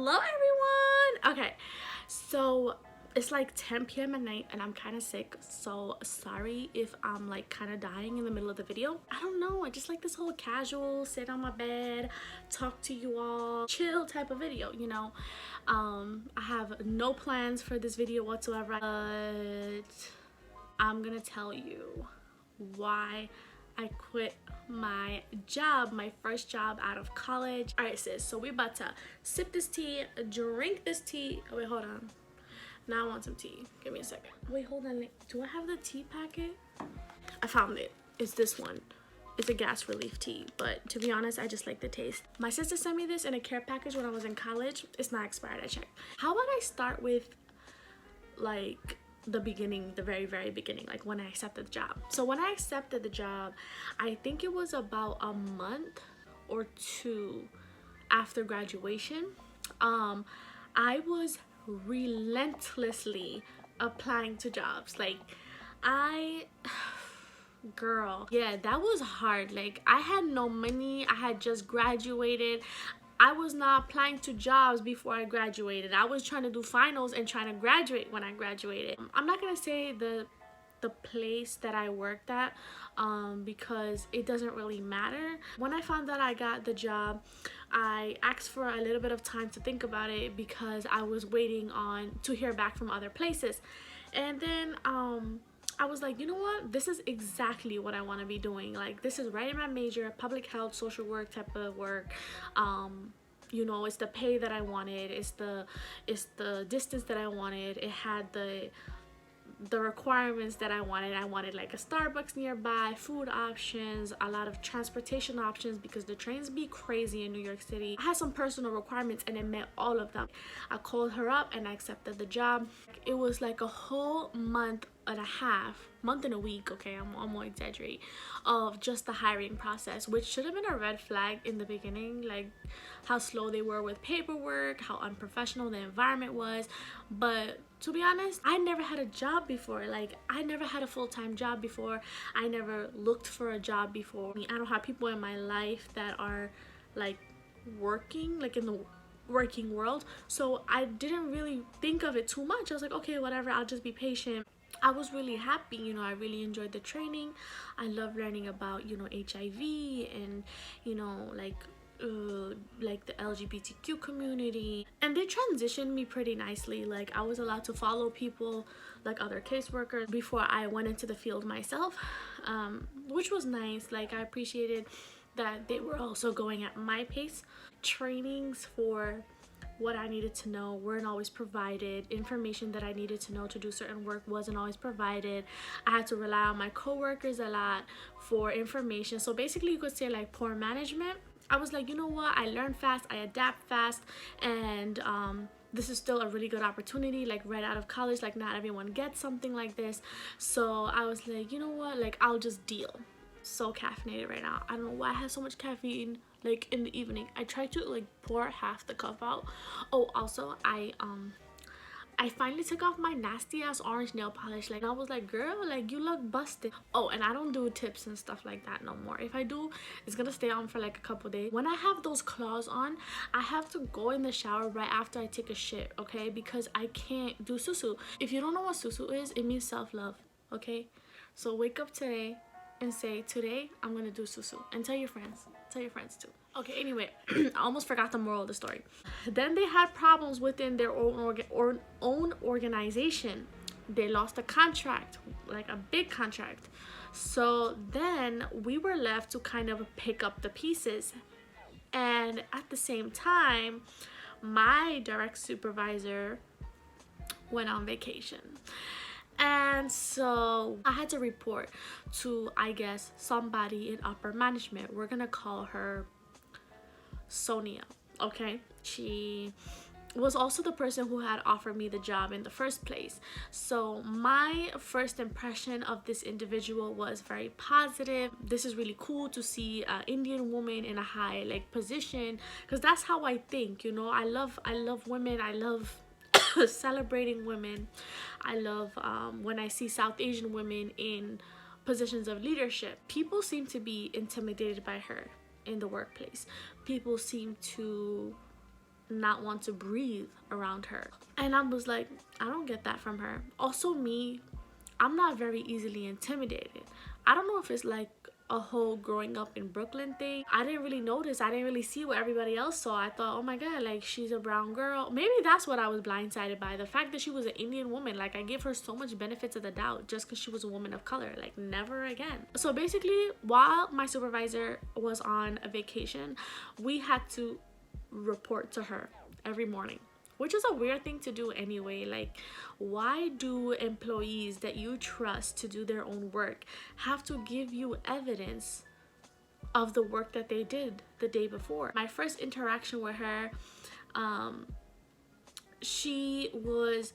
Hello everyone. Okay, so it's like 10 p.m. at night and I'm kind of sick, so sorry if I'm like kind of dying in the middle of the video. I don't know, I just like this whole casual sit on my bed, talk to you all, chill type of video, you know. I have no plans for this video whatsoever, but I'm gonna tell you why I quit my job, my first job out of college. All right, sis, so we about to sip this tea, drink this tea. Oh, wait, hold on. Now I want some tea. Give me a second. Wait, hold on. Do I have the tea packet? I found it. It's this one. It's a gas relief tea, but to be honest, I just like the taste. My sister sent me this in a care package when I was in college. It's not expired, I checked. How about I start with like the beginning, the very beginning, like when I accepted the job. So when I accepted the job, I think it was about a month or two after graduation. I was relentlessly applying to jobs. Like girl, yeah, that was hard. Like I had no money, I had just graduated. I was not applying to jobs before I graduated. I was trying to do finals and trying to graduate when I graduated. I'm not gonna say the place that I worked at because it doesn't really matter. When I found out I got the job, I asked for a little bit of time to think about it because I was waiting on to hear back from other places. And then I was like, you know what, this is exactly what I want to be doing. Like, this is right in my major, public health, social work type of work. You know, it's the pay that I wanted, it's the distance that I wanted, it had the requirements that I wanted. I wanted like a Starbucks nearby, food options, a lot of transportation options because the trains be crazy in New York City. I had some personal requirements and it met all of them. I called her up and I accepted the job. It was like a whole month and a week, okay, I'm gonna exaggerate, of just the hiring process, which should have been a red flag in the beginning, like how slow they were with paperwork, how unprofessional the environment was. But to be honest, I never had a job before. Like, I never had a full-time job before. I never looked for a job before. I mean, I don't have people in my life that are like working, like in the working world, so I didn't really think of it too much. I was like, okay, whatever, I'll just be patient. I was really happy, you know, I really enjoyed the training. I love learning about, you know, HIV and, you know, like the LGBTQ community, and they transitioned me pretty nicely. Like, I was allowed to follow people like other caseworkers before I went into the field myself, which was nice. Like, I appreciated that they were also going at my pace. Trainings for what I needed to know weren't always provided. Information that I needed to know to do certain work wasn't always provided. I had to rely on my coworkers a lot for information. So basically you could say like poor management. I was like, you know what, I learn fast, I adapt fast, and this is still a really good opportunity, like right out of college. Like, not everyone gets something like this. So I was like, you know what, like I'll just deal. So caffeinated right now. I don't know why I have so much caffeine like in the evening. I tried to like pour half the cup out. Oh, also I finally took off my nasty ass orange nail polish. Like, I was like, girl, like you look busted. Oh, and I don't do tips and stuff like that no more. If I do, it's gonna stay on for like a couple days. When I have those claws on, I have to go in the shower right after I take a shit, okay? Because I can't do susu. If you don't know what susu is, it means self-love, okay? So wake up today and say, today I'm gonna do susu, and tell your friends too. Okay, anyway, I almost forgot the moral of the story. Then they had problems within their own organization. They lost a contract, like a big contract. So then we were left to kind of pick up the pieces. And at the same time, my direct supervisor went on vacation. And so I had to report to, I guess, somebody in upper management. We're gonna call her Sonia, okay? She was also the person who had offered me the job in the first place. So my first impression of this individual was very positive. This is really cool to see an Indian woman in a high like position, because that's how I think, you know. I love women. I love celebrating women. I love when I see South Asian women in positions of leadership. People seem to be intimidated by her in the workplace. People seem to not want to breathe around her. And I was like, I don't get that from her. Also me, I'm not very easily intimidated. I don't know if it's like a whole growing up in Brooklyn thing. I didn't really notice. I didn't really see what everybody else saw. I thought, oh my god, like she's a brown girl. Maybe that's what I was blindsided by. The fact that she was an Indian woman. Like I give her so much benefits of the doubt just because she was a woman of color. Like never again. So basically, while my supervisor was on a vacation, we had to report to her every morning, which is a weird thing to do anyway. Like, why do employees that you trust to do their own work have to give you evidence of the work that they did the day before? My first interaction with her, she was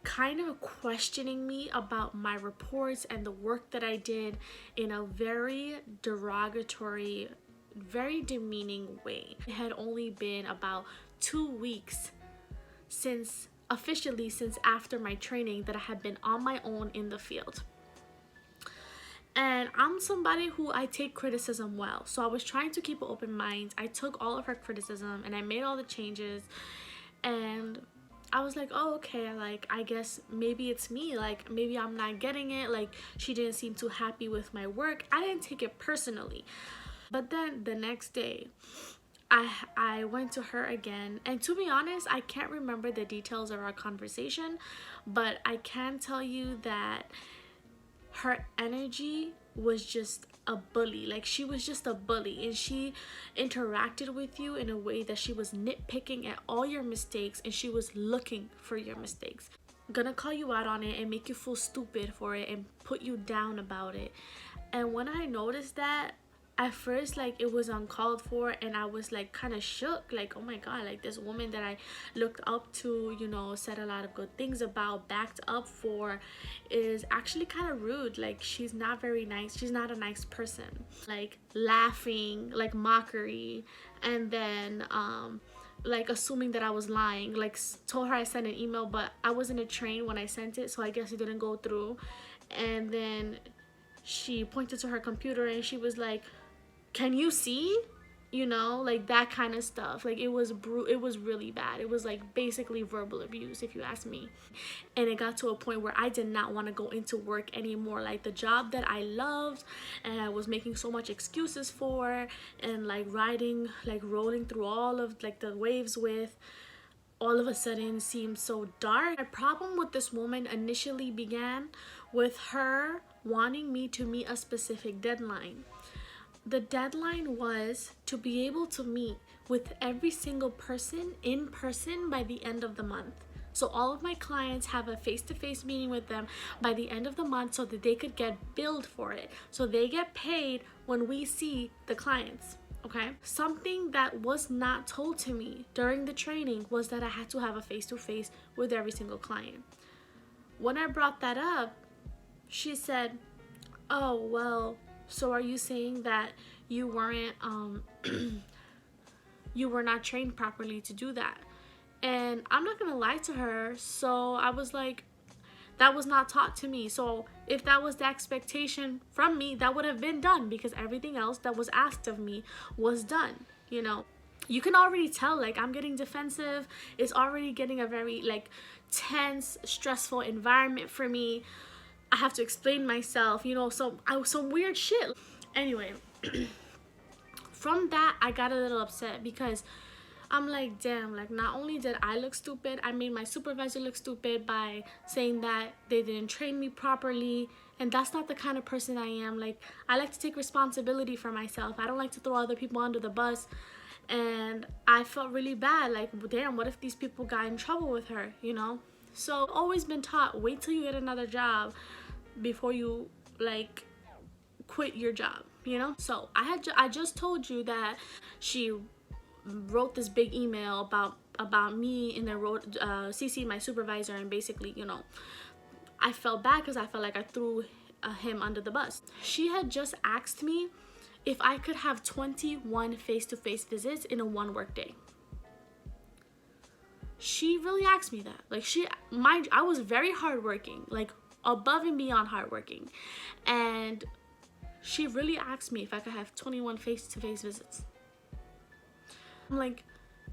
kind of questioning me about my reports and the work that I did in a very derogatory, very demeaning way. It had only been about 2 weeks since after my training that I had been on my own in the field. And I'm somebody who I take criticism well. So I was trying to keep an open mind. I took all of her criticism and I made all the changes. And I was like, oh, okay, like, I guess maybe it's me. Like, maybe I'm not getting it. Like, she didn't seem too happy with my work. I didn't take it personally. But then the next day, I went to her again, and to be honest, I can't remember the details of our conversation, but I can tell you that her energy was just a bully. Like she was just a bully, and she interacted with you in a way that she was nitpicking at all your mistakes, and she was looking for your mistakes. Gonna call you out on it and make you feel stupid for it and put you down about it. And when I noticed that, at first, like, it was uncalled for, and I was like kind of shook, like, oh my god, like this woman that I looked up to, you know, said a lot of good things about, backed up for, is actually kind of rude. Like, she's not very nice. She's not a nice person. Like laughing, like mockery, and then like assuming that I was lying. Like told her I sent an email, but I was in a train when I sent it, so I guess it didn't go through. And then she pointed to her computer and she was like, can you see? You know, like that kind of stuff. Like it was really bad. It was like basically verbal abuse, if you ask me. And it got to a point where I did not want to go into work anymore. Like the job that I loved and I was making so much excuses for, and like rolling through all of like the waves with, all of a sudden seemed so dark. My problem with this woman initially began with her wanting me to meet a specific deadline. The deadline was to be able to meet with every single person in person by the end of the month. So all of my clients have a face-to-face meeting with them by the end of the month so that they could get billed for it. So they get paid when we see the clients, okay? Something that was not told to me during the training was that I had to have a face-to-face with every single client. When I brought that up, she said, oh, well, so are you saying that you weren't, you were not trained properly to do that? And I'm not gonna lie to her. So I was like, that was not taught to me. So if that was the expectation from me, that would have been done, because everything else that was asked of me was done, you know? You can already tell, like, I'm getting defensive. It's already getting a very, like, tense, stressful environment for me. I have to explain myself, you know, some weird shit. Anyway, from that, I got a little upset, because I'm like, damn, like, not only did I look stupid, I made my supervisor look stupid by saying that they didn't train me properly. And that's not the kind of person I am. Like, I like to take responsibility for myself. I don't like to throw other people under the bus. And I felt really bad, like, damn, what if these people got in trouble with her, you know? So always been taught, wait till you get another job before you like quit your job, you know? So I just told you that she wrote this big email about me, and then wrote CC'd my supervisor, and basically, you know, I felt bad because I felt like I threw him under the bus. She had just asked me if I could have 21 face-to-face visits in a one work day. She really asked me that. Like, I was very hardworking, like above and beyond hardworking, and she really asked me if I could have 21 face-to-face visits. I'm like,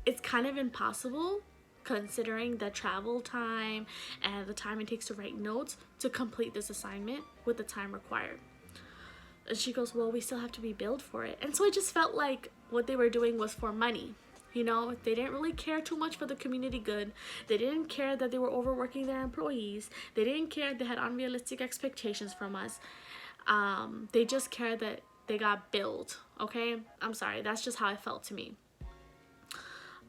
it's kind of impossible considering the travel time and the time it takes to write notes to complete this assignment with the time required. And she goes, well, we still have to be billed for it. And so it just felt like what they were doing was for money. You know, they didn't really care too much for the community good. They didn't care that they were overworking their employees. They didn't care they had unrealistic expectations from us. They just cared that they got billed, okay? I'm sorry, that's just how it felt to me.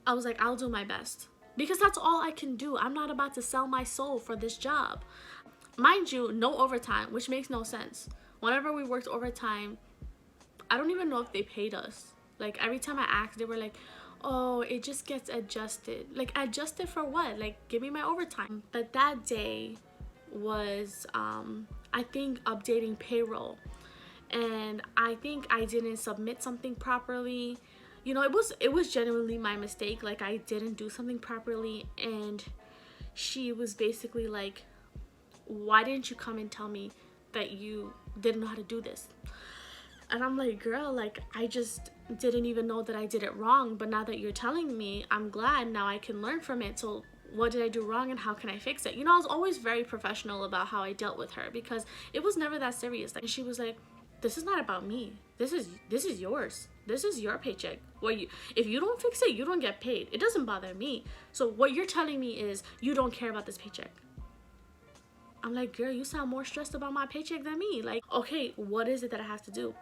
I was like, I'll do my best. Because that's all I can do. I'm not about to sell my soul for this job. Mind you, no overtime, which makes no sense. Whenever we worked overtime, I don't even know if they paid us. Like, every time I asked, they were like, oh, it just gets adjusted. Like, adjusted for what? Like, give me my overtime. But that day was, I think, updating payroll. And I think I didn't submit something properly. You know, it was genuinely my mistake. Like, I didn't do something properly. And she was basically like, why didn't you come and tell me that you didn't know how to do this? And I'm like, girl, like, I just didn't even know that I did it wrong. But now that you're telling me, I'm glad. Now I can learn from it. So what did I do wrong and how can I fix it? You know, I was always very professional about how I dealt with her because it was never that serious. And she was like, this is not about me. This is yours. This is your paycheck. Well, if you don't fix it, you don't get paid. It doesn't bother me. So what you're telling me is you don't care about this paycheck. I'm like, girl, you sound more stressed about my paycheck than me. Like, okay, what is it that I have to do?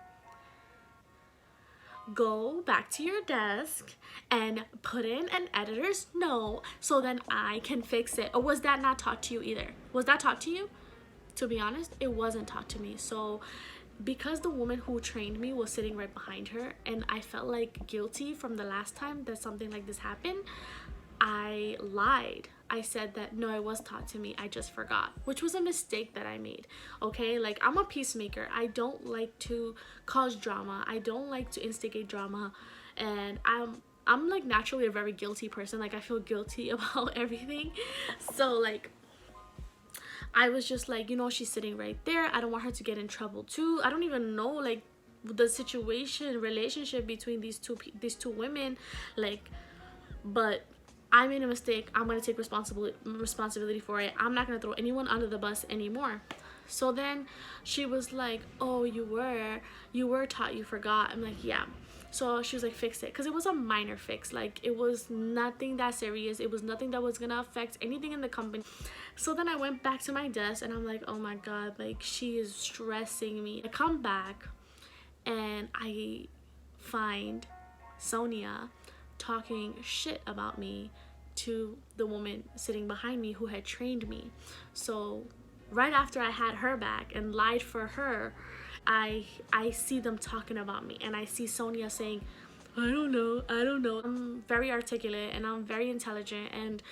Go back to your desk and put in an editor's note so then I can fix it. Or was that not taught to you either? Was that taught to you? To be honest, it wasn't taught to me. So because the woman who trained me was sitting right behind her and I felt like guilty from the last time that something like this happened, I lied. I said that no, it was taught to me, I just forgot, which was a mistake that I made. Okay, like, I'm a peacemaker. I don't like to cause drama. I don't like to instigate drama, and I'm like naturally a very guilty person. Like, I feel guilty about everything. So like, I was just like, you know, she's sitting right there. I don't want her to get in trouble too. I don't even know like the relationship between these two women, like, but I made a mistake. I'm gonna take responsibility for it. I'm not gonna throw anyone under the bus anymore. So then she was like, oh, you were taught, you forgot. I'm like, yeah. So she was like, fix it, because it was a minor fix. Like, it was nothing that serious. It was nothing that was gonna affect anything in the company. So then I went back to my desk and I'm like, oh my god, like, she is stressing me. I come back and I find Sonia talking shit about me to the woman sitting behind me who had trained me. So right after I had her back and lied for her, I see them talking about me, and I see Sonia saying, I don't know. I'm very articulate and I'm very intelligent, and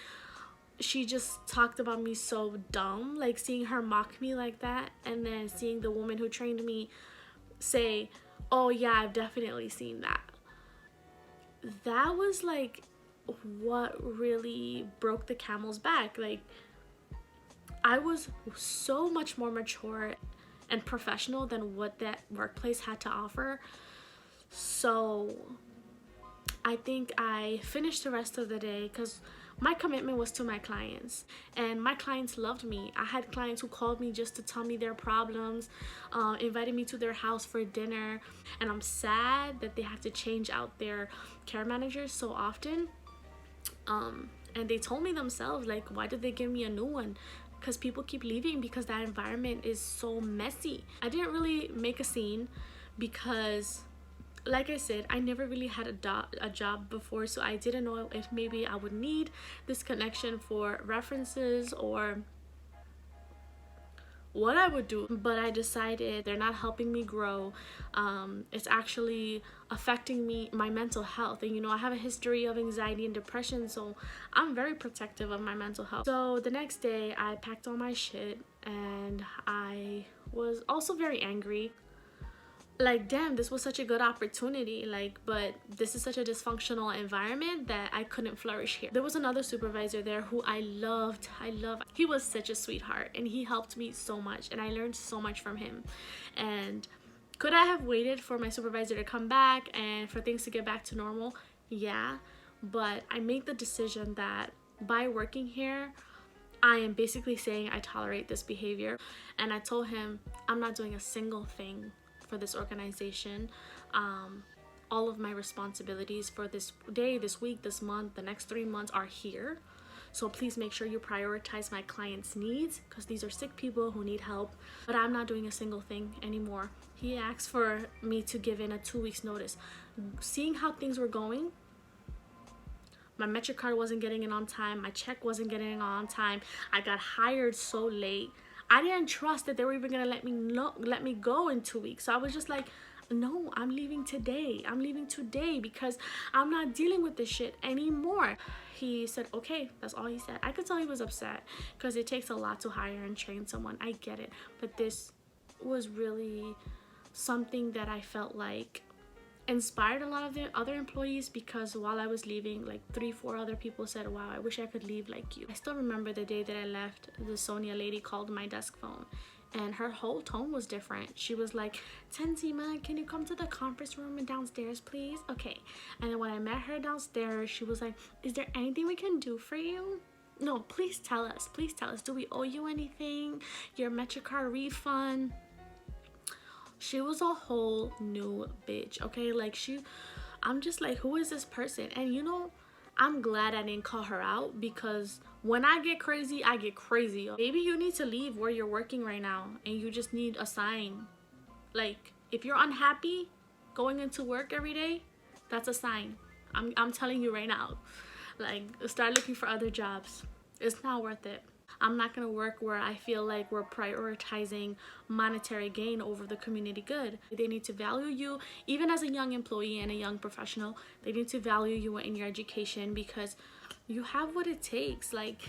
she just talked about me so dumb. Like, seeing her mock me like that, and then seeing the woman who trained me say, oh yeah, I've definitely seen that. That was like what really broke the camel's back. Like, I was so much more mature and professional than what that workplace had to offer. So I think I finished the rest of the day because my commitment was to my clients, and my clients loved me. I had clients who called me just to tell me their problems, invited me to their house for dinner, and I'm sad that they have to change out their care managers so often. And they told me themselves, like, why did they give me a new one? Because people keep leaving because that environment is so messy. I didn't really make a scene because, like I said, I never really had a job before, so I didn't know if maybe I would need this connection for references or what I would do. But I decided they're not helping me grow. It's actually affecting my mental health, and you know, I have a history of anxiety and depression, so I'm very protective of my mental health. So the next day I packed all my shit, and I was also very angry. Like, damn, this was such a good opportunity, like, but this is such a dysfunctional environment that I couldn't flourish here. There was another supervisor there who I loved. He was such a sweetheart, and he helped me so much, and I learned so much from him. And could I have waited for my supervisor to come back and for things to get back to normal? Yeah, But I made the decision that by working here, I am basically saying I tolerate this behavior. And I told him I'm not doing a single thing for this organization. All of my responsibilities for this day, this week, this month, the next 3 months are here. So please make sure you prioritize my clients' needs, because these are sick people who need help. But I'm not doing a single thing anymore. He asked for me to give in a 2 weeks notice. Seeing how things were going, my metric card wasn't getting in on time, my check wasn't getting in on time, I got hired so late. I didn't trust that they were even gonna let me go in 2 weeks. So I was just like, no, I'm leaving today. I'm leaving today because I'm not dealing with this shit anymore. He said, okay, that's all he said. I could tell he was upset because it takes a lot to hire and train someone. I get it. But this was really something that I felt like inspired a lot of the other employees, because while I was leaving, like 3-4 other people said, wow, I wish I could leave like you. I still remember the day that I left, the Sonia lady called my desk phone and her whole tone was different. She was like, Tenzima, can you come to the conference room and downstairs, please? Okay. And then when I met her downstairs, she was like, is there anything we can do for you? No, please tell us. Please tell us. Do we owe you anything? Your MetroCard refund? She was a whole new bitch, okay? Like, I'm just like, who is this person? And you know, I'm glad I didn't call her out, because when I get crazy, I get crazy. Maybe you need to leave where you're working right now and you just need a sign. Like, if you're unhappy going into work every day, that's a sign. I'm telling you right now. Like, start looking for other jobs. It's not worth it. I'm not gonna work where I feel like we're prioritizing monetary gain over the community good. They need to value you, even as a young employee and a young professional. They need to value you in your education, because you have what it takes. Like,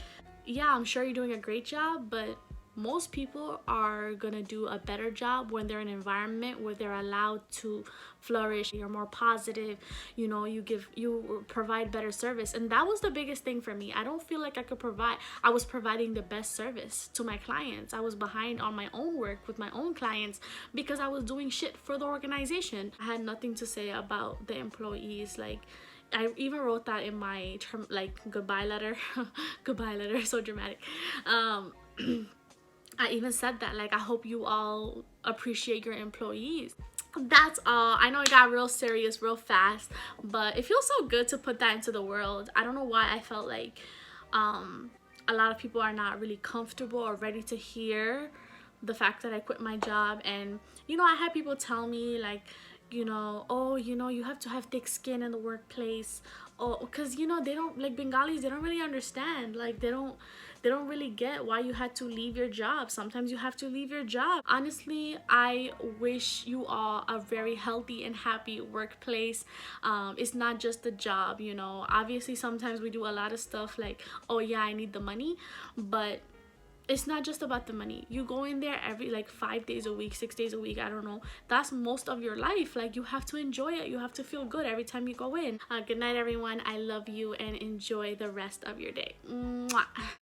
yeah, I'm sure you're doing a great job, but most people are gonna do a better job when they're in an environment where they're allowed to flourish. You're more positive, you know, you provide better service. And that was the biggest thing for me. I don't feel like I was providing the best service to my clients. I was behind on my own work with my own clients because I was doing shit for the organization. I had nothing to say about the employees. Like, I even wrote that in my goodbye letter. Goodbye letter, so dramatic. I even said that, like, I hope you all appreciate your employees. That's all. I know it got real serious real fast, but it feels so good to put that into the world. I don't know why I felt like a lot of people are not really comfortable or ready to hear the fact that I quit my job. And, you know, I had people tell me, like, you know, oh, you know, you have to have thick skin in the workplace. Oh, because, you know, they don't, like, Bengalis, they don't really understand. Like, they don't really get why you had to leave your job. Sometimes you have to leave your job. Honestly, I wish you all a very healthy and happy workplace. It's not just the job, you know. Obviously, sometimes we do a lot of stuff like, oh yeah, I need the money, but it's not just about the money. You go in there every, like, 5 days a week, 6 days a week, I don't know. That's most of your life. Like, you have to enjoy it. You have to feel good every time you go in. Good night, everyone. I love you, and enjoy the rest of your day. Mwah.